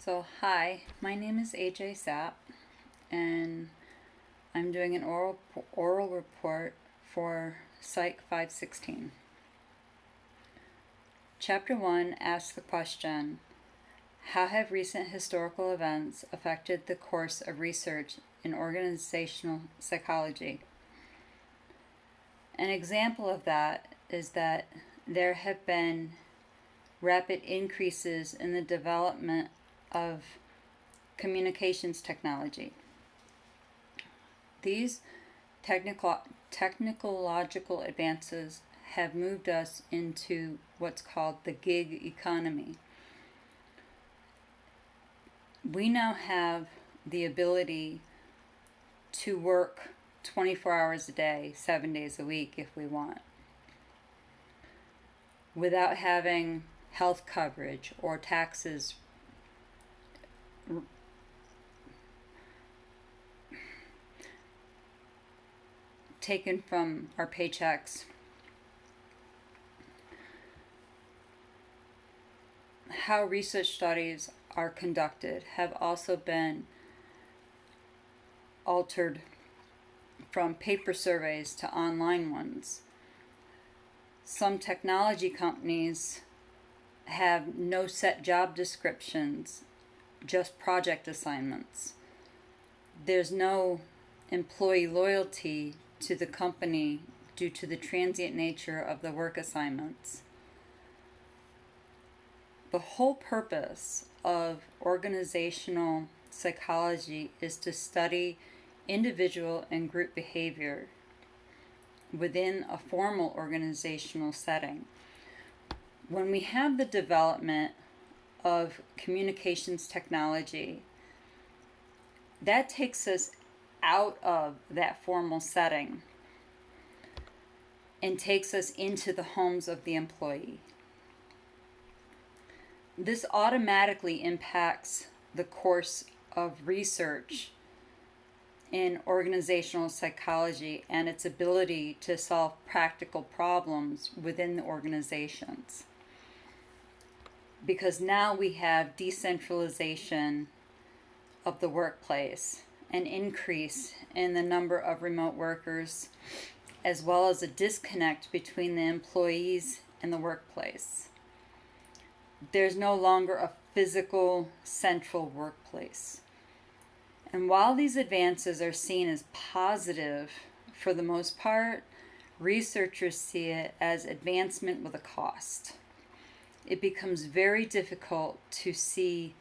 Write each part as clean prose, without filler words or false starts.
So, hi, my name is AJ Sapp, and I'm doing an oral report for PSYC 516. Chapter 1 asks the question, how have recent historical events affected the course of research in organizational psychology? An example of that is that there have been rapid increases in the development of communications technology. These technological advances have moved us into what's called the gig economy. We now have the ability to work 24 hours a day, 7 days a week if we want, without having health coverage or taxes taken from our paychecks. How research studies are conducted have also been altered from paper surveys to online ones. Some technology companies have no set job descriptions, just project assignments. There's no employee loyalty to the company due to the transient nature of the work assignments. The whole purpose of organizational psychology is to study individual and group behavior within a formal organizational setting. When we have the development of communications technology, that takes us out of that formal setting and takes us into the homes of the employee. This automatically impacts the course of research in organizational psychology and its ability to solve practical problems within the organizations. Because now we have decentralization of the workplace, an increase in the number of remote workers, as well as a disconnect between the employees and the workplace. There's no longer a physical central workplace. And while these advances are seen as positive for the most part, researchers see it as advancement with a cost. It becomes very difficult to see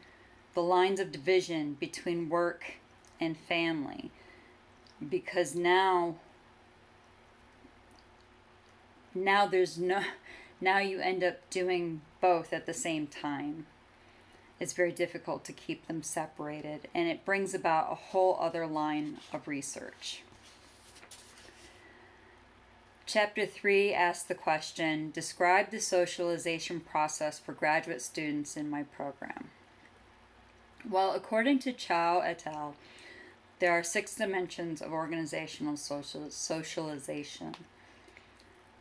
the lines of division between work and family, because now you end up doing both at the same time. It's very difficult to keep them separated, and it brings about a whole other line of research. Chapter 3 asks the question, describe the socialization process for graduate students in my program. Well, according to Chow et al., there are 6 dimensions of organizational socialization.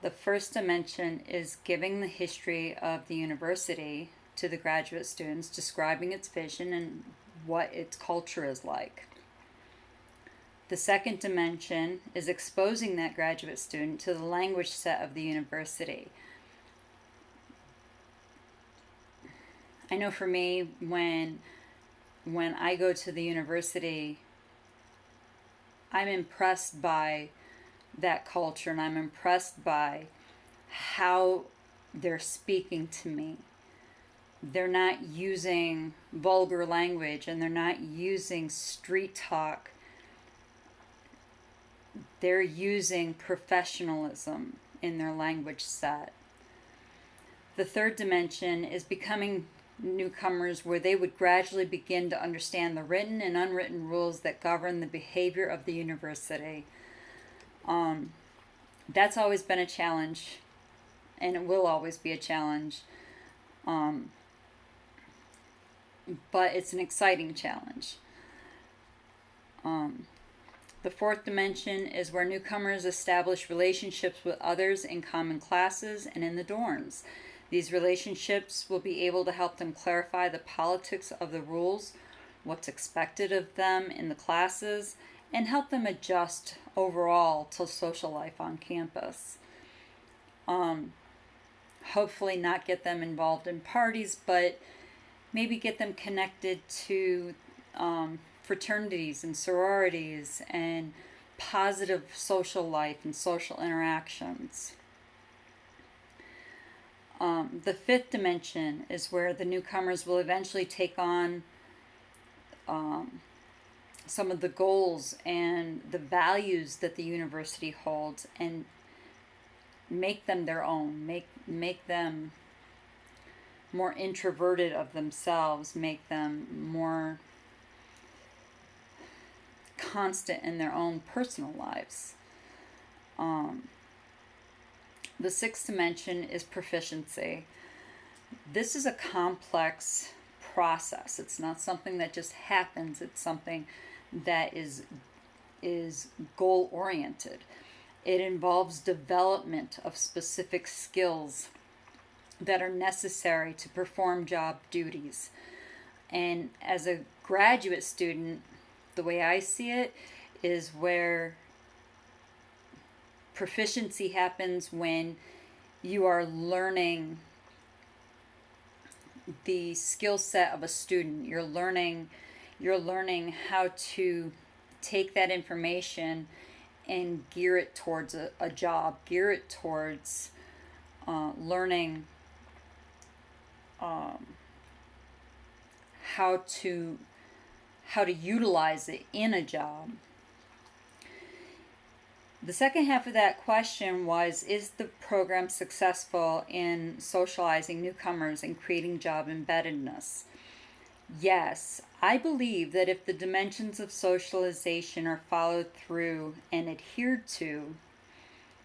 The first dimension is giving the history of the university to the graduate students, describing its vision and what its culture is like. The second dimension is exposing that graduate student to the language set of the university. I know for me, when I go to the university, I'm impressed by that culture, and I'm impressed by how they're speaking to me. They're not using vulgar language, and they're not using street talk. They're using professionalism in their language set. The third dimension is becoming newcomers, where they would gradually begin to understand the written and unwritten rules that govern the behavior of the university. That's always been a challenge, and it will always be a challenge. But it's an exciting challenge. The fourth dimension is where newcomers establish relationships with others in common classes and in the dorms. These relationships will be able to help them clarify the politics of the rules, what's expected of them in the classes, and help them adjust overall to social life on campus. Hopefully not get them involved in parties, but maybe get them connected to fraternities and sororities and positive social life and social interactions. The fifth dimension is where the newcomers will eventually take on some of the goals and the values that the university holds and make them their own, make them more introverted of themselves, make them more constant in their own personal lives. The sixth dimension is proficiency. This is a complex process. It's not something that just happens. It's something that is goal oriented. It involves development of specific skills that are necessary to perform job duties. And as a graduate student, the way I see it is where proficiency happens when you are learning the skill set of a student. You're learning how to take that information and gear it towards a job, gear it towards learning how to utilize it in a job. The second half of that question was, is the program successful in socializing newcomers and creating job embeddedness? Yes, I believe that if the dimensions of socialization are followed through and adhered to,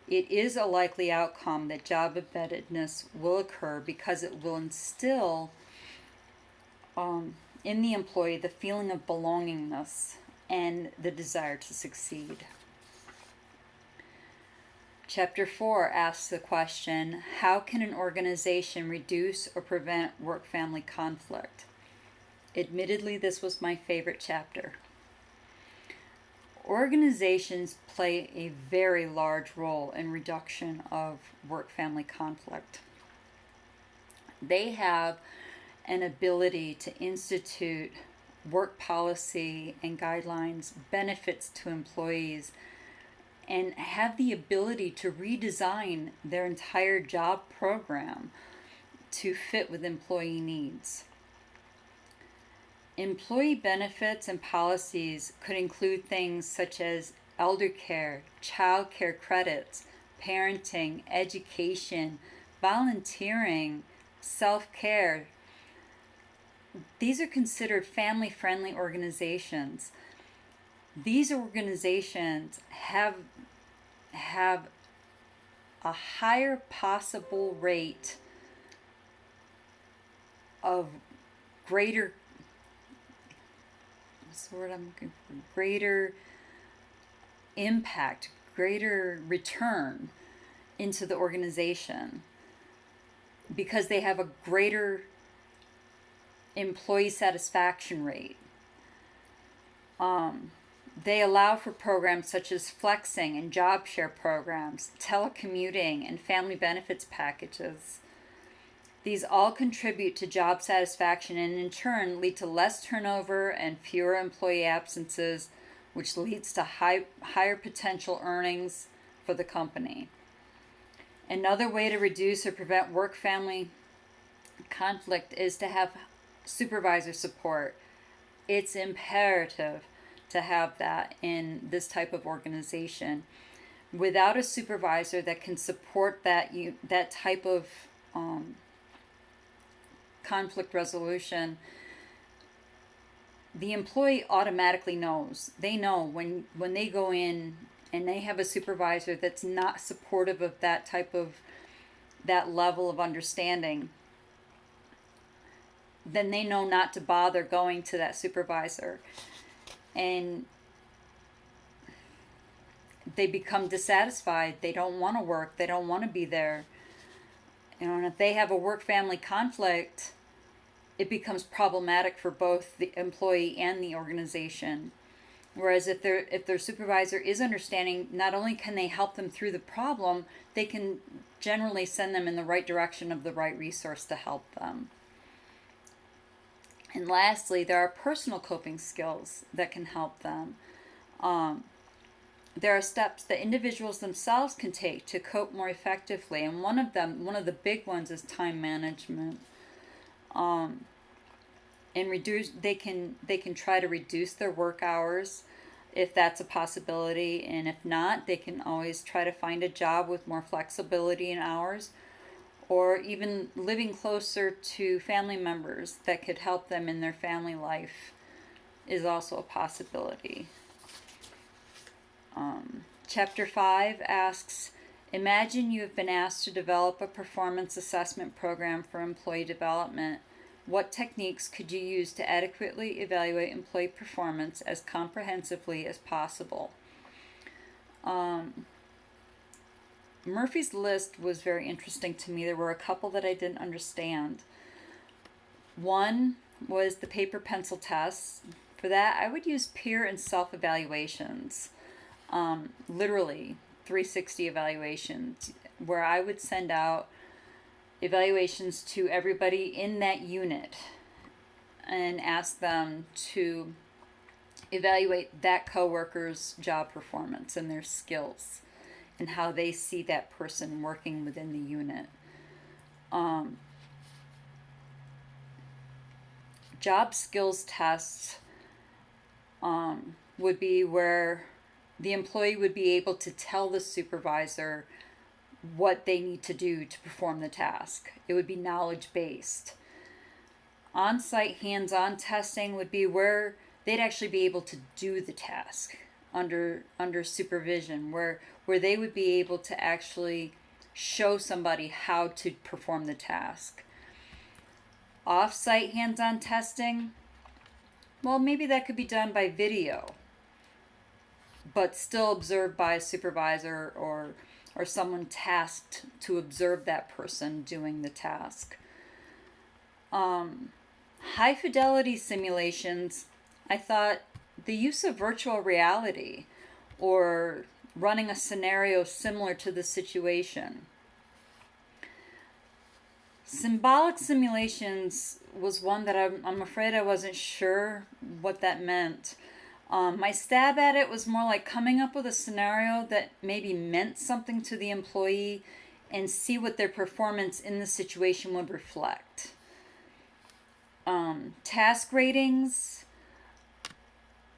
it is a likely outcome that job embeddedness will occur because it will instill in the employee the feeling of belongingness and the desire to succeed. Chapter 4 asks the question, how can an organization reduce or prevent work-family conflict? Admittedly, this was my favorite chapter. Organizations play a very large role in reduction of work-family conflict. They have an ability to institute work policy and guidelines, benefits to employees, and have the ability to redesign their entire job program to fit with employee needs. Employee benefits and policies could include things such as elder care, child care credits, parenting, education, volunteering, self-care. These are considered family-friendly organizations. These organizations have a higher possible rate of greater impact, greater return into the organization because they have a greater employee satisfaction rate. They allow for programs such as flexing and job share programs, telecommuting, and family benefits packages. These all contribute to job satisfaction and in turn lead to less turnover and fewer employee absences, which leads to higher potential earnings for the company. Another way to reduce or prevent work-family conflict is to have supervisor support. It's imperative to have that in this type of organization. Without a supervisor that can support that type of conflict resolution, the employee automatically knows. They know when they go in and they have a supervisor that's not supportive of that level of understanding, then they know not to bother going to that supervisor. And they become dissatisfied. They don't want to work. They don't want to be there. And if they have a work-family conflict, it becomes problematic for both the employee and the organization. Whereas if their supervisor is understanding, not only can they help them through the problem, they can generally send them in the right direction of the right resource to help them. And lastly, there are personal coping skills that can help them. There are steps that individuals themselves can take to cope more effectively, and one of the big ones is time management. And they can try to reduce their work hours if that's a possibility, and if not, they can always try to find a job with more flexibility in hours, or even living closer to family members that could help them in their family life is also a possibility. Chapter 5 asks, imagine you have been asked to develop a performance assessment program for employee development. What techniques could you use to adequately evaluate employee performance as comprehensively as possible? Murphy's List was very interesting to me. There were a couple that I didn't understand. One was the paper pencil tests. For that, I would use peer and self-evaluations. Literally 360 evaluations, where I would send out evaluations to everybody in that unit and ask them to evaluate that coworker's job performance and their skills and how they see that person working within the unit. Job skills tests would be where the employee would be able to tell the supervisor what they need to do to perform the task. It would be knowledge-based. On-site hands-on testing would be where they'd actually be able to do the task under supervision, where they would be able to actually show somebody how to perform the task. Off-site hands-on testing, well, maybe that could be done by video, but still observed by a supervisor or someone tasked to observe that person doing the task. High fidelity simulations, I thought the use of virtual reality or running a scenario similar to the situation. Symbolic simulations was one that I'm afraid I wasn't sure what that meant. My stab at it was more like coming up with a scenario that maybe meant something to the employee and see what their performance in the situation would reflect. Task ratings,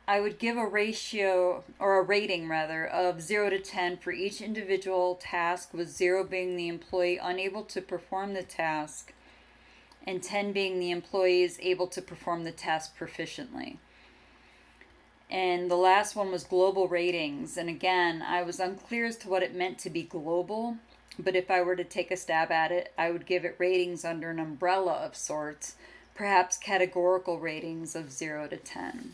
I would give a ratio, or a rating rather, of 0 to 10 for each individual task, with 0 being the employee unable to perform the task and 10 being the employee is able to perform the task proficiently. And the last one was global ratings. And again, I was unclear as to what it meant to be global, but if I were to take a stab at it, I would give it ratings under an umbrella of sorts, perhaps categorical ratings of 0 to 10.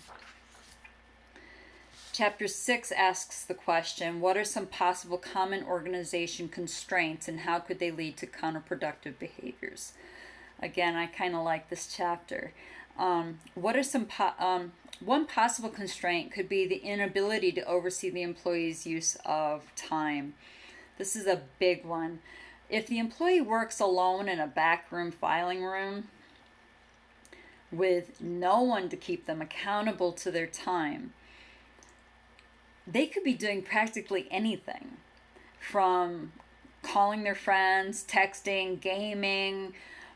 Chapter 6 asks the question, what are some possible common organization constraints and how could they lead to counterproductive behaviors? Again, I kind of like this chapter. What are some one possible constraint could be the inability to oversee the employee's use of time. This is a big one. If the employee works alone in a backroom filing room with no one to keep them accountable to their time, they could be doing practically anything, from calling their friends, texting, gaming,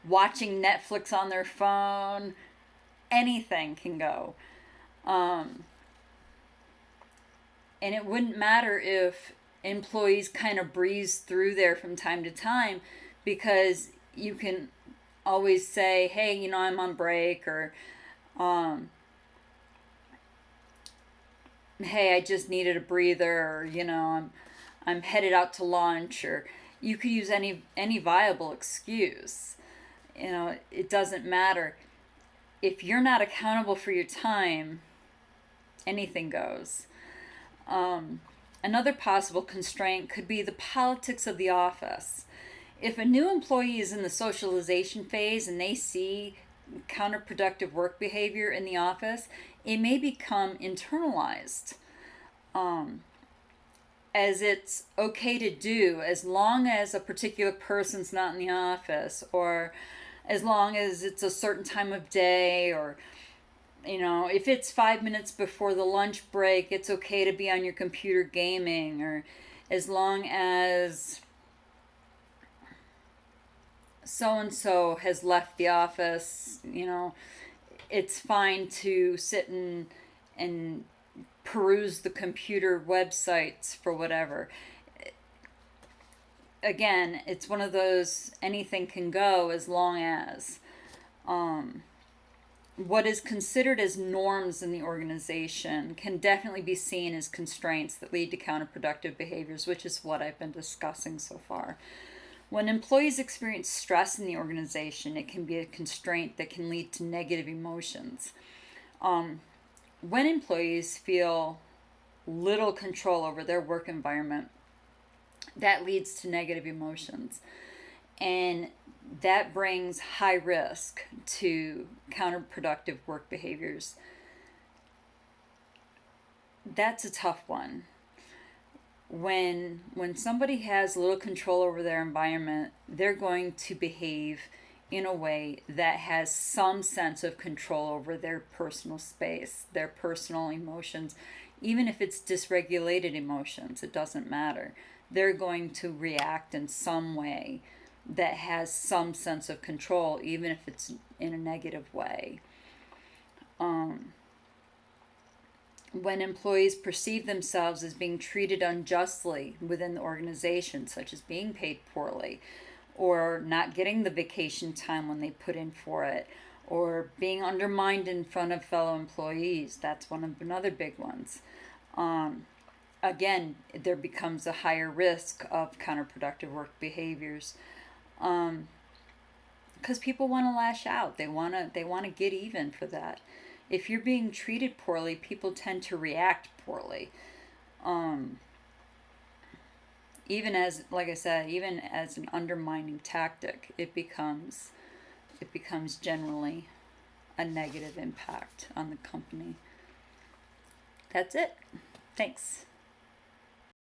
watching Netflix on their phone. Anything can go. And it wouldn't matter if employees kind of breeze through there from time to time, because you can always say, hey, I'm on break, or hey, I just needed a breather, or I'm headed out to lunch, or you could use any viable excuse. It doesn't matter. If you're not accountable for your time, anything goes. Another possible constraint could be the politics of the office. if a new employee is in the socialization phase and they see counterproductive work behavior in the office, it may become internalized, as it's okay to do as long as a particular person's not in the office, or as long as it's a certain time of day, or if it's 5 minutes before the lunch break, it's okay to be on your computer gaming, or as long as so and so has left the office, it's fine to sit and peruse the computer websites for whatever. Again, it's one of those, anything can go as long as. What is considered as norms in the organization can definitely be seen as constraints that lead to counterproductive behaviors, which is what I've been discussing so far. When employees experience stress in the organization, it can be a constraint that can lead to negative emotions. When employees feel little control over their work environment, that leads to negative emotions. And that brings high risk to counterproductive work behaviors. That's a tough one. When somebody has little control over their environment, they're going to behave in a way that has some sense of control over their personal space, their personal emotions. Even if it's dysregulated emotions, it doesn't matter. They're going to react in some way that has some sense of control, even if it's in a negative way. When employees perceive themselves as being treated unjustly within the organization, such as being paid poorly, or not getting the vacation time when they put in for it, or being undermined in front of fellow employees, that's another big ones. Again, there becomes a higher risk of counterproductive work behaviors, because people want to lash out. They want to get even for that. If you're being treated poorly, people tend to react poorly. Even as, like I said, even as an undermining tactic, it becomes generally a negative impact on the company. That's it. Thanks.